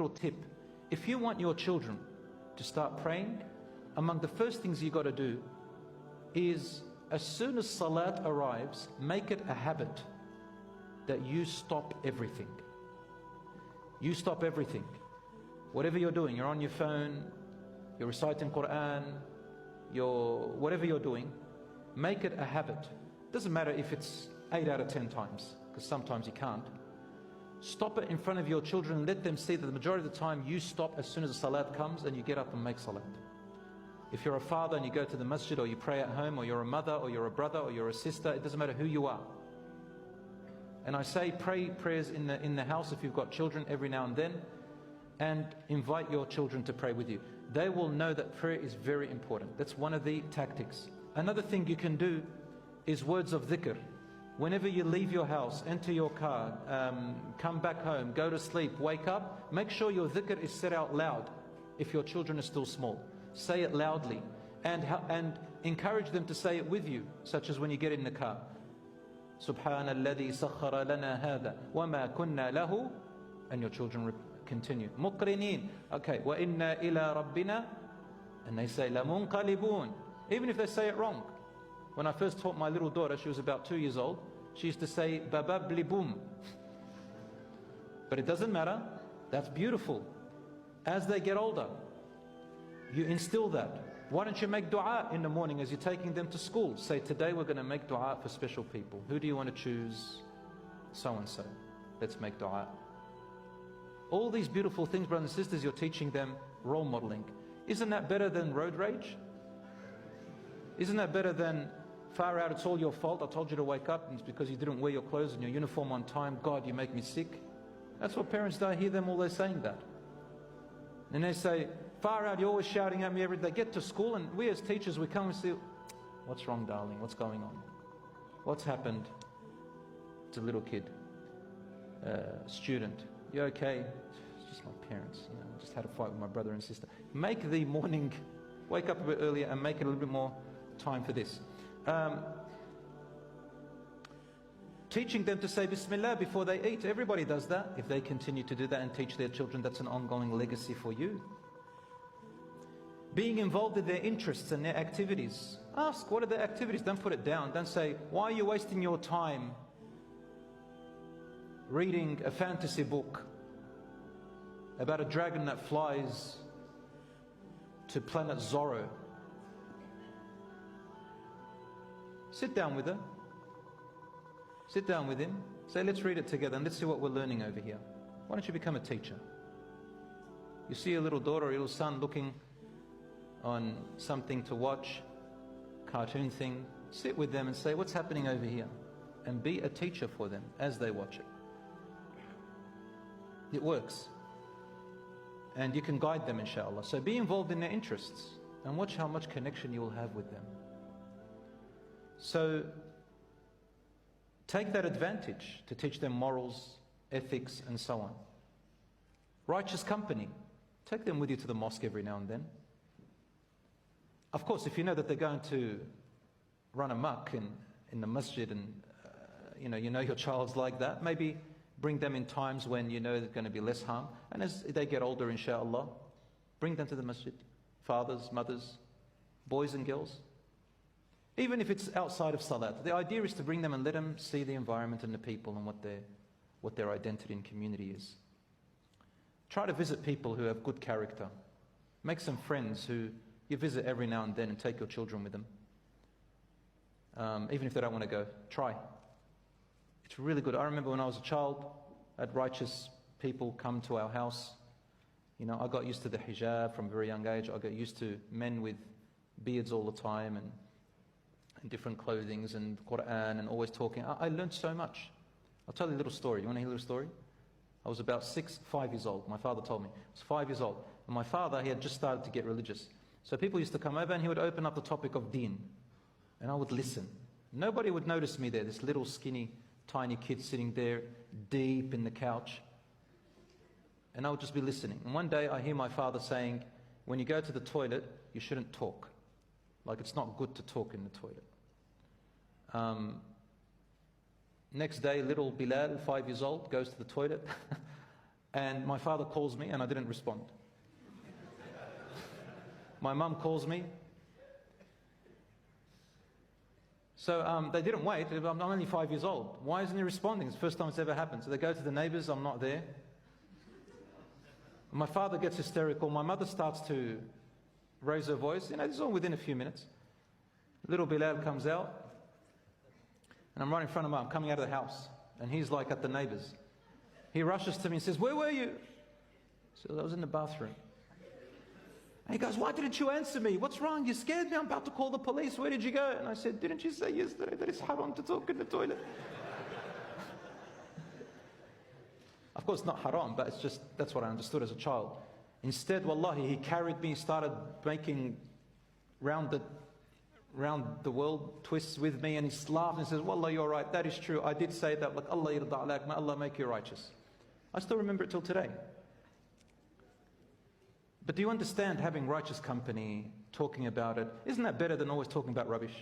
little tip. If you want your children to start praying, among the first things you got to do is, as soon as salat arrives, make it a habit that you stop everything. You stop everything. Whatever you're doing, you're on your phone, you're reciting Quran, whatever you're doing, make it a habit. Doesn't matter if it's 8 out of 10 times, because sometimes you can't. Stop it in front of your children and let them see that the majority of the time you stop as soon as the salat comes and you get up and make salat. If you're a father and you go to the masjid, or you pray at home, or you're a mother, or you're a brother, or you're a sister, it doesn't matter who you are. And I say pray prayers in the house if you've got children every now and then, and invite your children to pray with you. They will know that prayer is very important. That's one of the tactics. Another thing you can do is words of dhikr. Whenever you leave your house, enter your car, come back home, go to sleep, wake up, make sure your dhikr is said out loud if your children are still small. Say it loudly and encourage them to say it with you, such as when you get in the car. Subhanalladhi sakhara lana hadha wa ma kunna lahu, and your children continue. Muqrinin, okay, wa inna ila rabbina, and they say lamunqalibun, even if they say it wrong. When I first taught my little daughter, she was about 2 years old, she used to say bababli boom. But it doesn't matter, that's beautiful. As they get older, you instill that. Why don't you make dua in the morning as you're taking them to school? Say, today we're going to make dua for special people. Who do you want to choose? So and so. Let's make dua. All these beautiful things, brothers and sisters, you're teaching them, role modeling. Isn't that better than road rage? Isn't that better than, far out, it's all your fault, I told you to wake up and it's because you didn't wear your clothes and your uniform on time, God, you make me sick? That's what parents do. I hear them all, they're saying that. And they say, far out, you're always shouting at me every day. They get to school and we as teachers, we come and say, what's wrong, darling? What's going on? What's happened? It's a little kid, student. You okay? It's just my parents, I just had a fight with my brother and sister. Make the morning, wake up a bit earlier and make it a little bit more time for this. Teaching them to say Bismillah before they eat. Everybody does that. If they continue to do that and teach their children, that's an ongoing legacy for you. Being involved in their interests and their activities. Ask, what are their activities? Don't put it down. Don't say, why are you wasting your time reading a fantasy book about a dragon that flies to planet Zorro? Sit down with her. Sit down with him. Say, let's read it together and let's see what we're learning over here. Why don't you become a teacher? You see a little daughter or your little son looking on something to watch, cartoon thing, sit with them and say, what's happening over here? And be a teacher for them as they watch it. It works. And you can guide them, inshallah. So be involved in their interests and watch how much connection you will have with them. So take that advantage to teach them morals, ethics, and so on. Righteous company. Take them with you to the mosque every now and then. Of course, if you know that they're going to run amok in the masjid and you know your child's like that, maybe bring them in times when you know there's going to be less harm. And as they get older, inshallah, bring them to the masjid. Fathers, mothers, boys and girls. Even if it's outside of salat. The idea is to bring them and let them see the environment and the people and what their identity and community is. Try to visit people who have good character. Make some friends who you visit every now and then and take your children with them. Even if they don't want to go, try. It's really good. I remember when I was a child, I had righteous people come to our house. I got used to the hijab from a very young age. I got used to men with beards all the time and different clothings and Quran and always talking. I learned so much. I'll tell you a little story. You want to hear a little story? I was about 5 years old. My father told me. I was 5 years old. And my father, he had just started to get religious. So people used to come over and he would open up the topic of deen. And I would listen. Nobody would notice me there, this little skinny, tiny kid sitting there deep in the couch. And I would just be listening. And one day I hear my father saying, when you go to the toilet, you shouldn't talk. Like it's not good to talk in the toilet. Next day, little Bilal, 5 years old, goes to the toilet. And my father calls me and I didn't respond. My mum calls me. So they didn't wait. I'm only 5 years old. Why isn't he responding? It's the first time it's ever happened. So they go to the neighbours. I'm not there. My father gets hysterical. My mother starts to raise her voice. This is all within a few minutes. Little Bilal comes out. And I'm right in front of him. I'm coming out of the house. And he's like at the neighbours. He rushes to me and says, "Where were you?" So I was in the bathroom. And he goes, "Why didn't you answer me? What's wrong? You scared me. I'm about to call the police. Where did you go?" And I said, "Didn't you say yesterday that it's haram to talk in the toilet?" Of course, not haram, but it's just, that's what I understood as a child. Instead, wallahi, he carried me, started making round the world twists with me, and he laughed and says, "Wallah, you're right, that is true. I did say that, like, Allah yarda alak, may Allah make you righteous." I still remember it till today. But do you understand, having righteous company, talking about it, isn't that better than always talking about rubbish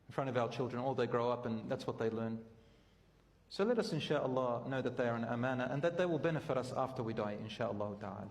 in front of our children? All they grow up and that's what they learn. So let us, inshaAllah, know that they are an amana and that they will benefit us after we die, inshaAllah ta'ala.